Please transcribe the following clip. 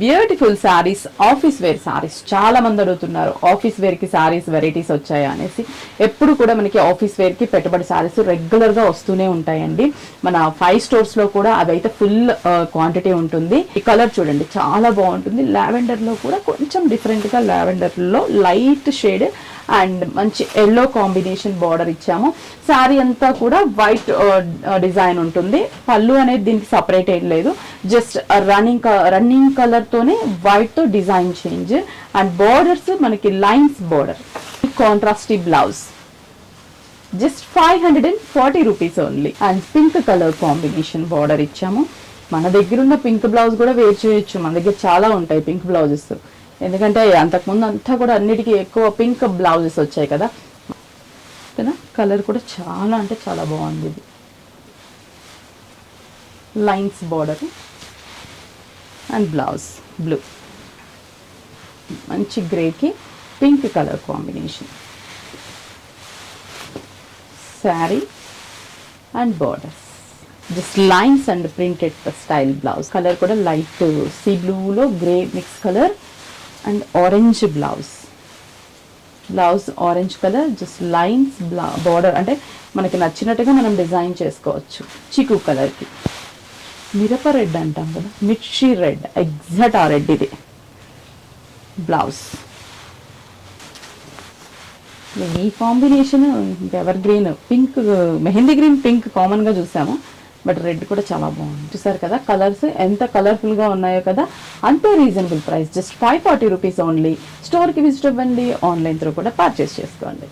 Beautiful saris, office wear saris చాలా మంది అడుగుతున్నారు. ఆఫీస్ వేర్ కి సారీస్ వెరైటీస్ వచ్చాయా అనేసి. ఎప్పుడు కూడా మనకి ఆఫీస్ వేర్ కి పెట్టుబడి సారీస్ రెగ్యులర్ గా వస్తూనే ఉంటాయండి. మన 5 స్టోర్స్ లో కూడా అవి అయితే ఫుల్ క్వాంటిటీ ఉంటుంది. ఈ కలర్ చూడండి చాలా బాగుంటుంది. లావెండర్ లో కూడా కొంచెం డిఫరెంట్ గా లావెండర్ లో లైట్ షేడ్ అండ్ మంచి ఎల్లో కాంబినేషన్ బార్డర్ ఇచ్చాము. శారీ అంతా కూడా వైట్ డిజైన్ ఉంటుంది. పళ్ళు అనేది దీనికి సపరేట్ ఏం లేదు, జస్ట్ రన్నింగ్ కలర్ తోనే వైట్ తో డిజైన్ చేంజ్ అండ్ బార్డర్స్ మనకి lines border. కాంట్రాస్టీ blouse just 540 rupees only. And pink colour combination border ఇచ్చాము. మన దగ్గర ఉన్న పింక్ బ్లౌజ్ కూడా వేర్ చేయొచ్చు, మన దగ్గర చాలా ఉంటాయి పింక్ బ్లౌజెస్. ఎందుకంటే అంతకుముందు అంతా కూడా అన్నిటికీ ఎక్కువ పింక్ బ్లౌజెస్ వచ్చాయి కదా. కలర్ కూడా చాలా అంటే చాలా బాగుంది. ఇది lines border and blouse blue, మంచి గ్రేకి pink colour combination. Sari and borders just lines and printed style blouse. Colour కూడా లైట్ సీ బ్లూలో grey mix colour and orange blouse orange colour just lines border. అంటే మనకి నచ్చినట్టుగా మనం డిజైన్ చేసుకోవచ్చు. చిక్కు కలర్కి మిరప రెడ్ అంటాం కదా, మిర్చి రెడ్, ఎగ్జాక్ట్ ఆ రెడ్ ఇది బ్లౌజ్. ఈ combination ever green pink, mehndi green pink కామన్గా చూసాము, బట్ రెడ్ కూడా చాలా బాగుంది. చూసారు కదా కలర్స్ ఎంత కలర్ఫుల్గా ఉన్నాయో కదా. అంతే reasonable price, just 540 rupees only. స్టోర్కి విజిట్ అవ్వండి, ఆన్లైన్ త్రూ కూడా పర్చేస్ చేసుకోండి.